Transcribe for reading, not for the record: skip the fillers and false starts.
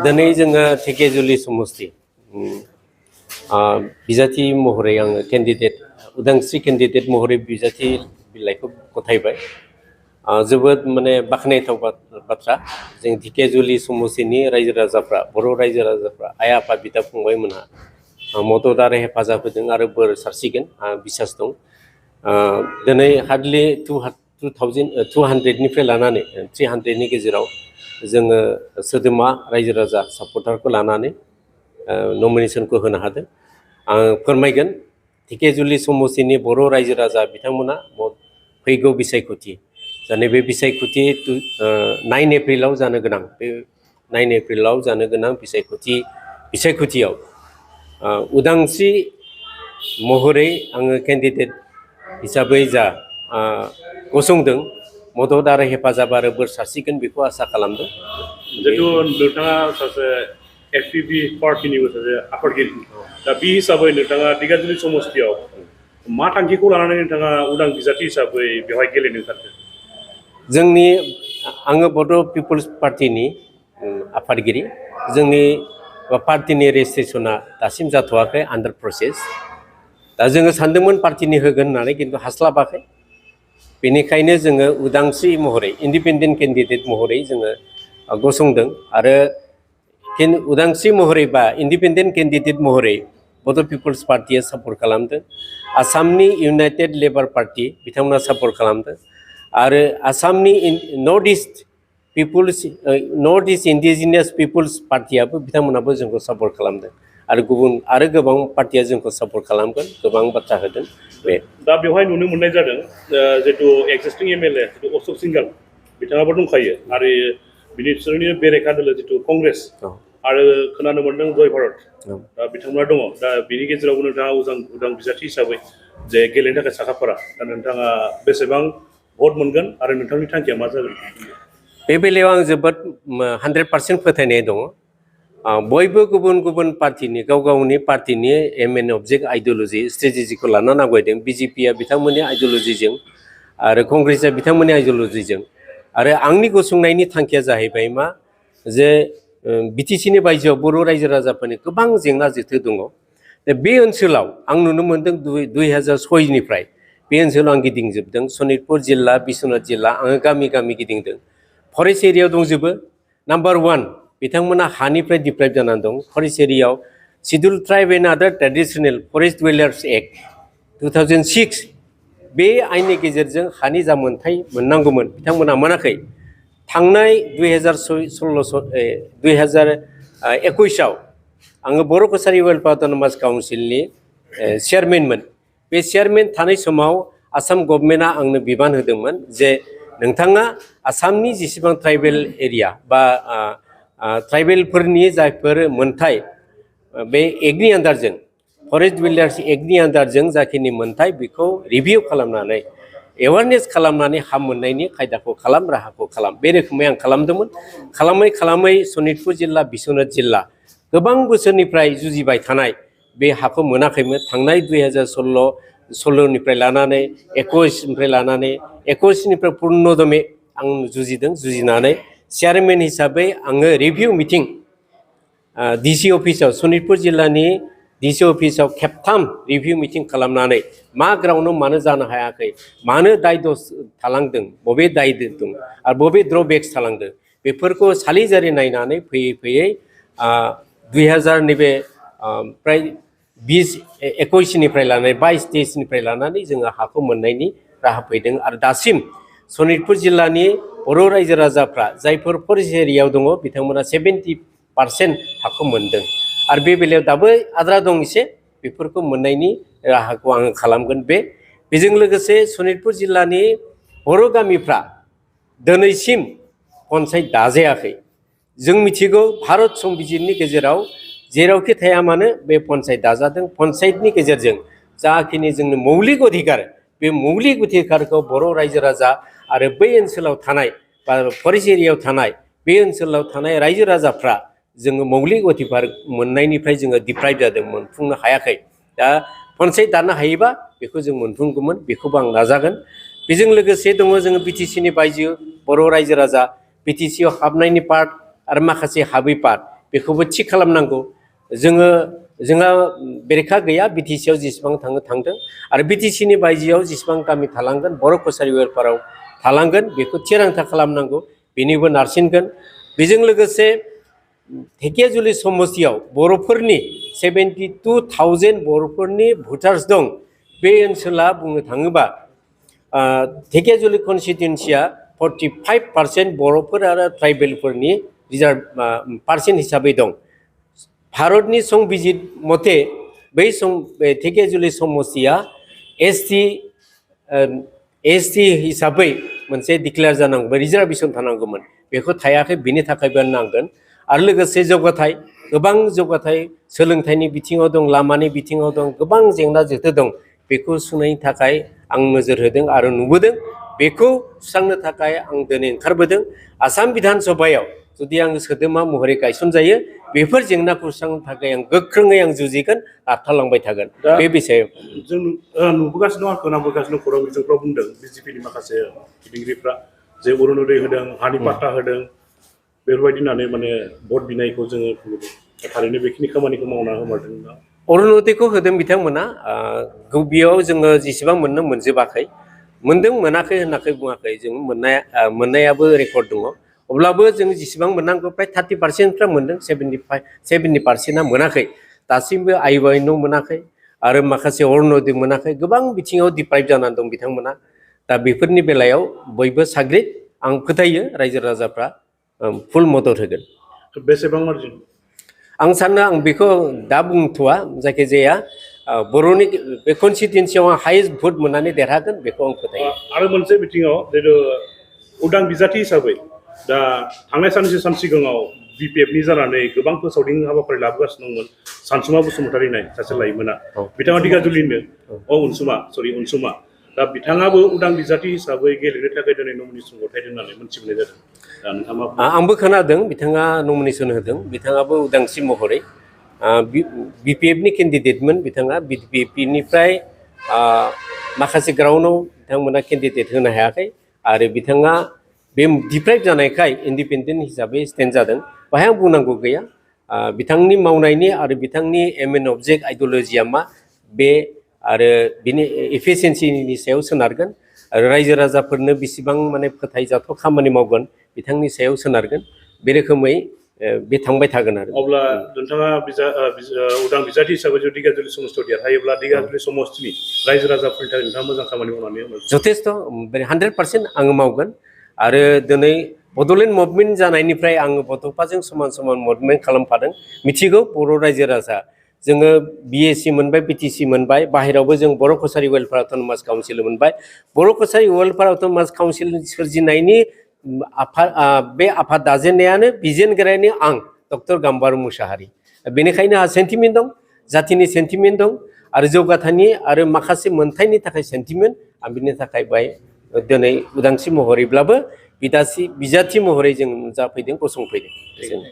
दिनै जोङो धेकियाजुलि समस्ति बिजाथि महरै आङो केन्डिडेट उदांस्रि केन्डिडेट महरै बिजाथि बिलाइखौ गथायबाय जोबोद माने बाख्नायथाव बाथ्रा जों धेकियाजुलि समस्तिनि रायजो राजाफ्रा बर' रायजो राजाफ्रा आइ आफा बिदा फंबायमोनहा मदद आरो हेफाजाब होदों आरो बोर सारसिगोन बिसास दं दिनै हार्डलि 200निफ्राय लानानै 300नि गेजेराव जोङो सोद्रोमा रायजो राजा सापर्टारखौ लानानै नमिनेसनखौ होनो हादों आं फोरमायगोन धेकियाजुलि समस्तिनि बर' रायजो राजा बिथांमोना फैगौ बिसायख'थि जाने बे बिसायख'थि 9 एप्रिलाव जानो गोनां बे 9 एप्रिलाव जानो गोनां बिसायख'थियाव उदांस्रि महरै आङो केन्डिडेट हिसाबै जा गसंदों मदद आरो हेफाजाब आरो बोर सारसिगोन बेखौ आसा खालामदों जितु नोंथाङा सासे एफपिपि पार्टिनिबो सासे आफादगिरि दा बे हिसाबै नोंथाङा धेकियाजुलि समस्तियाव मा थांखिखौ लानानै नोंथाङा उदां बिजाथि हिसाबै बेवहाय गेलेनो सानदों जोंनि आङो बड' पिपल्स पार्टिनि आफादगिरि जोंनि पार्टिनि रेजिस्ट्रेसना दासिम जाथ'वाखै आन्डार प्रसेस दा जोङो सानदोंमोन पार्टिनि होगोन होननानै खिन्थु हास्लाबाखै बेनिखायनो जोङो उदांस्रि महरै इन्डिपेन्डेन्ट केन्डिडेट महरै जोङो गसंदों आरो उदांस्रि महरै बा इन्डिपेन्डेन्ट केन्डिडेट महरै बड' पिपल्स पार्टिया सापर्ट खालामदों आसामनि इउनाइटेड लेबार पार्टि बिथांमोना सापर्ट खालामदों आरो आसामनि नर्थ इस्ट इन्डिजिनियास पिपल्स पार्टियाबो बिथांमोनाबो जोंखौ सापर्ट खालामदों आरो गोबां पार्टिया जोंखौ सापर्ट खालामगोन गोबां बाथ्रा होदों बे दा बेवहाय नुनो मोननाय जादों जितु एक्जिस्टिं एमएलए जितु अशोक सिंघाल बिथाङाबो दंखायो आरो बिसोरनि बेरेखा दोलो जितु कंग्रेस आरो खोनानो मोनदों जय भारत दा बिथांमोना दङ दा बिनि गेजेरावबो नोंथाङा उदां बिजाथि हिसाबै जे गेलेनो थाखाय साखाफारा दा नोंथाङा बेसेबां भट मोनगोन आरो नोंथांनि थांखिया मा जागोन बे बेलायाव आं जोबोद 100% फोथायनाय दङ बयबो गुबुन गुबुन पार्टिनि गावनि पार्टिनि एम एन अबजेक्ट आइडियोल'जि स्ट्रेटेजिखौ लानानै आवगायदों बिजेपिया बिथांमोननि आइडियोल'जिजों आरो कंग्रेसआ बिथांमोननि आइडियोल'जिजों आरो आंनि गसंनायनि थांखिया जाहैबाय मा जे बिटिसिनि बायजोआव बर' रायजो राजाफोरनि गोबां जेंना जेथो दङ बे ओनसोलाव आं नुनो मोनदों 2006निफ्राय बे ओनसोलाव आं गिदिंजोबदों सनितपुर जिल्ला बिश्वनाथ जिल्ला आङो गामि गामि गिदिंदों फरेस्ट एरियायाव दंजोबो नाम्बार 1 बिथांमोना हानिफ्राय डिप्राइभ जानानै दं फरेस्ट एरियायाव शिड्युल ट्राइब एन्ड आदार ट्रेडिसनेल फरेस्ट डुवेलार्स एक्ट 2006 बे आयेननि गेजेरजों हानि जा मोनथाय मोननांगौमोन बिथांमोना मोनाखै थांनाय 2021आव आङो बर' कसारि वेलफेयार अट'नमास काउन्सिलनि चेयारमेनमोन बे चेयारमेन थानाय समाव आसाम गभर्नमेन्टआ आंनो बिबान होदोंमोन जे नोंथाङा आसामनि जेसेबां ट्राइबेल एरिया बा ट्राइबेलफोरनि जायफोर मोनथाय बे एक्टनि आन्दारजों फरेस्ट डुवेलार्स एक्टनि आन्दारजों जाखिनि मोनथाय बेखौ रिभिउ खालामनानै एवारनेस खालामनानै हा मोननायनि खायदाखौ खालाम राहाखौ खालाम बे रोखोमै आं खालामदोंमोन खालामै सनितपुर जिल्ला बिश्वनाथ जिल्ला गोबां बोसोरनिफ्राय जुजिबाय थानाय बे हाखौ मोनाखैमोन थांनाय 2016निफ्राय लानानै 21निफ्राय पुर्णदमे आं जुजिनानै चेयारमेन हिसाबै आङो रिभिउ मिटिं डिसि अफिसाव सनितपुर जिल्लानि डिसि अफिसाव खेबथाम रिभिउ मिटिं खालामनानै मा ग्राउन्डआव मानो जानो हायाखै मानो दाय दस थालांदों बबे दाय दं आरो बबे ड्रबेक्स थालांदों बेफोरखौ सालिजारि नायनानै फैयै 2000 नैबे प्राय 21निफ्राय लानानै 22-23निफ्राय लानानै जोङो हाखौ मोननायनि राहा फैदों आरो दासिम सनितपुर जिल्लानि बर' रायजो राजाफ्रा जायफोर फरेस्ट एरियायाव दङ बिथांमोना 70% हाखौ मोनदों आरो बे बेलायाव दाबो आद्रा दं एसे बेफोरखौ मोननायनि राहाखौ आङो खालामगोन बेजों लोगोसे सनितपुर जिल्लानि बर' गामिफ्रा दिनैसिम पन्सायत दाजायाखै जों मिथिगौ भारत संबिजिरनि गेजेराव जेरावखि थाया मानो बे पन्सायत दाजादों पन्सायतनि गेजेरजों जाखिनि जोंनि मौलिक अधिकार बे मौलिक अधिकारखौ बर' रायजो राजा आरो बै ओनसोलाव थानाय बा फरेस्ट एरियायाव थानाय बे ओनसोलाव थानाय रायजो राजाफ्रा जोङो मौलिक अधिकार मोननायनिफ्राय जोङो डिप्राइभ जादों मोनफुंनो हायाखै दा पन्सायत दानो हायोबा बेखौ जों मोनफुंगौमोन बेखौबो आं नाजागोन बेजों लोगोसे दङ जोङो बिटिसिनि बायजो बर' रायजो राजा बिटिसियाव हाबनायनि पार्ट आरो माखासे हाबै पार्ट बेखौबो थि खालामनांगौ जोंहा बेरेखा गैया बिटिसिआव जेसेबां थांदों आरो बिटिसिनि बायजोआव जेसेबां गामि थालांगोन बर' कसारि वेलफेयाराव थालांगोन बेखौ थिरांथा खालामनांगौ बेनिबो नारसिनगोन बेजों लोगोसे धेकियाजुलि समस्तियाव बर'फोरनि 72,000 बर'फोरनि भटार्स दं बे ओनसोला बुंनो थाङोबा धेकियाजुलि कनस्टिटुएन्सिया 45% बर'फोर आरो ट्राइबेलफोरनि रिजार्भ पार्सेन्ट हिसाबै दं भारतनि संबिजित मथे बै धेकियाजुलि समस्तिया एसटि हिसाबै मोनसे डिक्लेयार जानांगौमोन रिजार्भेसन थानांगौमोन बेखौ थायाखै बिनि थाखायबो नांगोन आरो लोगोसे जौगाथाय गोबां जौगाथाय सोलोंथाइनि बिथिङाव दं लामानि बिथिङाव दं गोबां जेंना जेथो दं बेखौ सुनायनि थाखाय आं नोजोर होदों आरो नुबोदों बेखौ सुस्रांनो थाखाय आं दिनै ओंखारबोदों आसाम बिधान सभायाव जुदि आं सोद्रोमा महरै गायसनजायो बेफोर जेंनाखौ सुस्रांनो थाखाय आं गोख्रोङै आं जुजिगोन नारथालांबाय थागोन बे बिषयाव जों नुबोगासिनो दं खोनाबोगासिनो खौरां बिजोंफ्राव बुंदों बिजेपिनि माखासे दैदेनगिरिफ्रा जे अरुनदय होदों हानि पाट्टा होदों बेफोरबायदि होननानै माने भट बिनायखौ जोङो थारैनो बेखिनि खामानिखौ मावना होमारदों अरुनदयखौ होदों बिथांमोना बेयाव जोङो जेसेबां मोननो मोनजोबाखै मोनदों मोनाखै होनाखै बुङाखै जों मोननायाबो रेकर्ड दङ अब्लाबो जों जेसेबां मोननांगौ प्राय 30% मोनदों 70% मोनाखै दासिमबो आइवाइनो मोनाखै आरो माखासे अरुनदय मोनाखै गोबां बिथिङाव डिप्राइभ जानानै दं बिथांमोना दा बेफोरनि बेलायाव बयबो साग्रिद आं फोथायो रायजो राजाफ्रा फुल मदद होगोन बेसेबां मार्जिन आं सानो आं बेखौ दा बुंथ'वा जायखिजाया बर'नि बे कनस्टिटुएन्सियाव आं हाइएस्ट भट मोननानै देरहागोन बेखौ आं फोथायो आरो मोनसे बिथिङाव जितु उदां बिजाथि हिसाबै दा थांनाय सान सिगाङाव बिपिएफनि जानानै गोबां फोसावदिं हाबाफारि लाबोगासिनो दंमोन सानसुमा बसुमतारिनाय सासे लाइमोना बिथाङा दिगाजुलिनो अनसुमा दा बिथाङाबो उदां बिजाथि हिसाबै गेलेनो थाखाय दिनै नमिनेसन गथायदों होननानै मोनथिबोनाय जादों दा नोंथाङा आंबो खोनादों बिथाङा नमिनेसन होदों बिथाङाबो उदांस्रि महरै बिपिएफनि केन्डिडेटमोन बिथाङा बिपिएफनिफ्राय माखासे ग्राउन्डआव बिथांमोना केन्डिडेट होनो हायाखै आरो बिथाङा बे डिप्राइभ जानायखाय इन्डिपेन्डेन्ट हिसाबै स्टेन्ड जादों बाहाय आं बुंनांगौ गैया बिथांनि मावनायनि आरो बिथांनि एम एन अबजेक्ट आइडियलजिया मा बे आरो बिनि एफिसियेन्सिनि सायाव सोनारगोन आरो रायजो राजाफोरनो बेसेबां माने फोथायजाथाव खामानि मावगोन बिथांनि सायाव सोनारगोन बे रोखोमै बे थांबाय थागोन आरो अब्ला नोंथाङा उदां बिजाथि हिसाबै जुदि दिगाजुलि समस्तियाव देरहायोब्ला दिगाजुलि समस्तिनि रायजो राजाफोरनि थाखाय नोंथाङा मोजां खामानि मावनानै जथेस्थ' 100% आङो मावगोन आरो दिनै बड'लेण्ड मुभमेन्ट जानायनिफ्राय आङो बड'फाजों समान मुभमेन्ट खालामफादों मिथिगौ बर' रायजो राजा जोङो बिएसि मोनबाय बिटिसि मोनबाय बाहेरावबो जों बर' कसारि वेलफेयार अट'नमास काउन्सिल मोनबाय बर' कसारि वेलफेयार अट'नमास काउन्सिल सोरजिनायनि बे आफाद दाजेननायानो बिजेनगिरियानो आं डक्टर गाम्बारु मुसाहारि बेनिखायनो आंहा सेन्टिमेन्ट दं जाथिनि सेन्टिमेन्ट दं आरो जौगाथायनि आरो माखासे मोनथायनि थाखाय सेन्टिमेन्ट आं बिनि थाखाय बाय दिनै उदांस्रि महरैब्लाबो बिजाथि महरै जों नुजाफैदों गसंफैदों